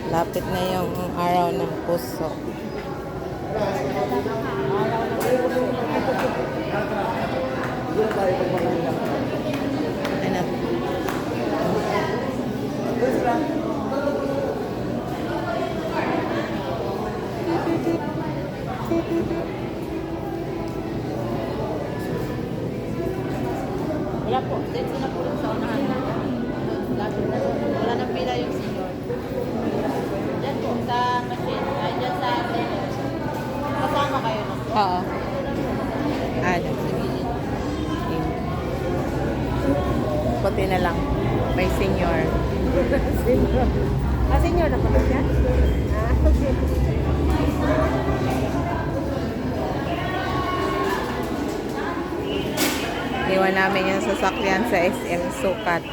Lapit na yung araw ng puso. Ano? Wala po. Dito na po sa unahan. Lapit na po. Wala nang pila yung senior. Diyan po, sa machine. Ay, diyan sa senior. Kasama kayo no? Oo. Ano? Puti na lang. May senior. Senior. Ah, senior na pala siya? Ah, okay. Iwan namin yung sasakyan sa SM Sukat.